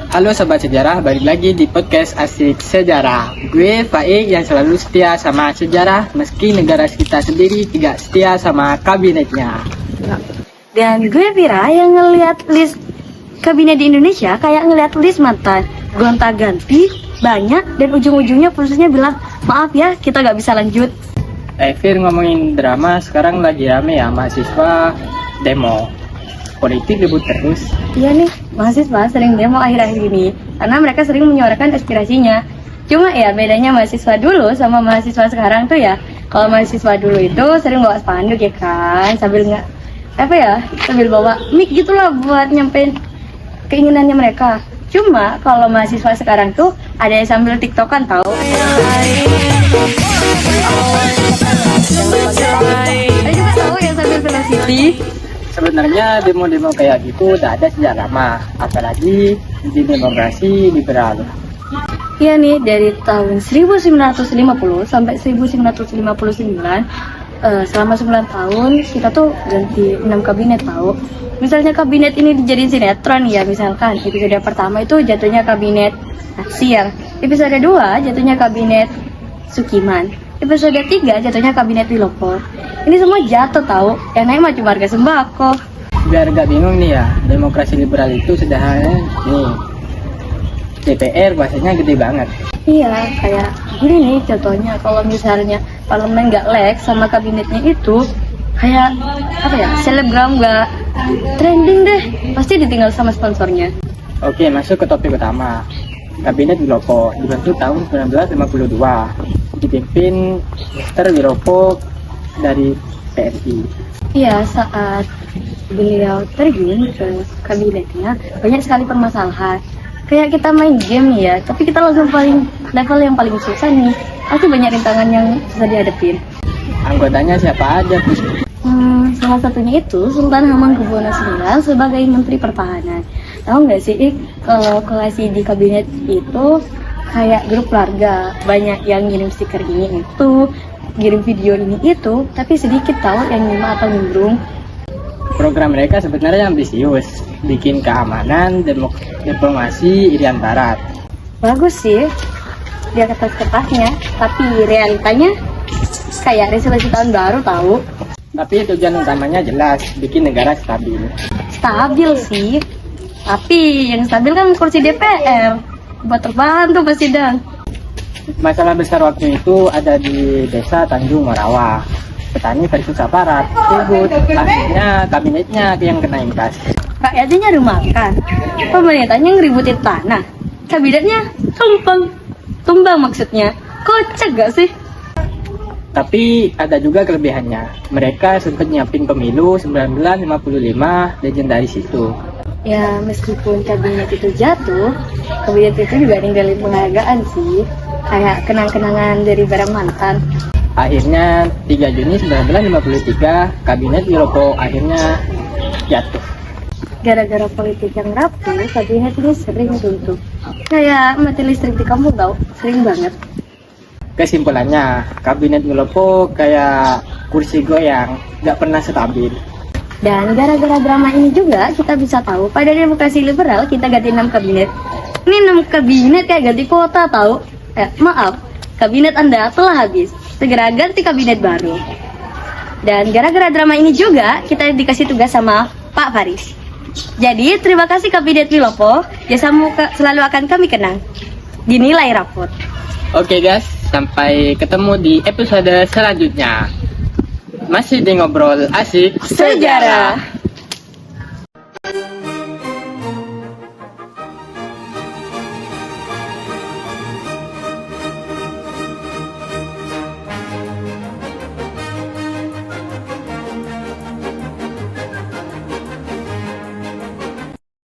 Halo Sobat Sejarah, balik lagi di podcast Asik Sejarah. Gue Faik yang selalu setia sama sejarah, meski negara kita sendiri tidak setia sama kabinetnya. Dan gue Vira yang ngeliat list kabinet di Indonesia kayak ngeliat list mantan gonta-ganti banyak, dan ujung-ujungnya prosesnya bilang maaf ya kita gak bisa lanjut. Fir, ngomongin drama, sekarang lagi rame ya mahasiswa demo. Politik ribut terus. Iya nih, mahasiswa sering demo akhir-akhir ini karena mereka sering menyuarakan aspirasinya. Cuma ya bedanya mahasiswa dulu sama mahasiswa sekarang tuh ya, kalau mahasiswa dulu itu sering bawa spanduk ya kan, sambil sambil bawa mic gitulah buat nyampein keinginannya mereka. Cuma kalau mahasiswa sekarang tuh ada yang sambil tiktokan tahu. Ada juga tahu yang sambil velocity. Sebenarnya demo-demo kayak gitu udah ada sejak lama, apalagi di demokrasi liberal. Iya nih, dari tahun 1950 sampai 1959, selama 9 tahun kita tuh ganti 6 kabinet tahu. Misalnya kabinet ini dijadiin sinetron ya, misalkan episode pertama itu jatuhnya kabinet Natsir, episode 2 jatuhnya kabinet Sukiman, episode 3 jatuhnya kabinet Wilopo. Ini semua jatuh tahu, yang naik mah cuma harga sembako. Biar gak bingung nih ya, demokrasi liberal itu sederhana nih. DPR bahasanya gede banget. Iya, kayak gini nih contohnya, kalau misalnya parlemen gak lag sama kabinetnya itu, kayak selebgram gak trending deh, pasti ditinggal sama sponsornya. Oke, masuk ke topik utama. Kabinet Wilopo dibentuk tahun 1952, dipimpin Mr. Wilopo dari PSI. Iya, saat beliau terjun ke kabinetnya banyak sekali permasalahan. Kayak kita main game nih ya, tapi kita langsung level yang paling susah nih. Pasti banyak rintangan yang susah dihadapin. Anggotanya siapa aja? Salah satunya itu Sultan Hamengkubuwono IX sebagai Menteri Pertahanan. Tahu nggak sih, kalau kolasi di kabinet itu kayak grup keluarga, banyak yang ngirim stiker ini itu, kirim video ini itu, tapi sedikit tahu yang nyimak atau nimbrung. Program mereka sebenarnya ambisius, bikin keamanan, diplomasi Irian Barat. Bagus sih, dia kertas-kertasnya, tapi realitanya kayak resolusi tahun baru tahu. Tapi tujuan utamanya jelas, bikin negara stabil. Stabil sih, tapi yang stabil kan kursi DPR, buat terbantu pas sidang. Masalah besar waktu itu ada di desa Tanjung Morawa. Petani versus aparat, ribut. Akhirnya kabinetnya yang kena imbas. Rakyatnya nyari makan, pemerintahnya ngeributin tanah, kabinetnya tumbang maksudnya. Kocak gak sih? Tapi ada juga kelebihannya. Mereka sempat nyiapin pemilu 1955, legendaris itu. Ya meskipun kabinet itu jatuh, kabinet itu juga ninggalin penghargaan sih, kayak kenang-kenangan dari barang mantan. Akhirnya 3 Juni 1953, kabinet Wilopo akhirnya jatuh. Gara-gara politik yang rapuh, kabinet ini sering runtuh. Kayak mati listrik di kampung tau, sering banget. Kesimpulannya, kabinet Wilopo kayak kursi goyang, gak pernah stabil. Dan gara-gara drama ini juga kita bisa tahu pada demokrasi liberal kita ganti 6 kabinet. Ini 6 kabinet kayak ganti kota tahu. Maaf, kabinet Anda telah habis. Segera ganti kabinet baru. Dan gara-gara drama ini juga kita dikasih tugas sama Pak Faris. Jadi terima kasih kabinet Wilopo, jasamu selalu akan kami kenang. Dinilai rapot. Oke guys, sampai ketemu di episode selanjutnya. Masih di ngobrol asik Sejarah.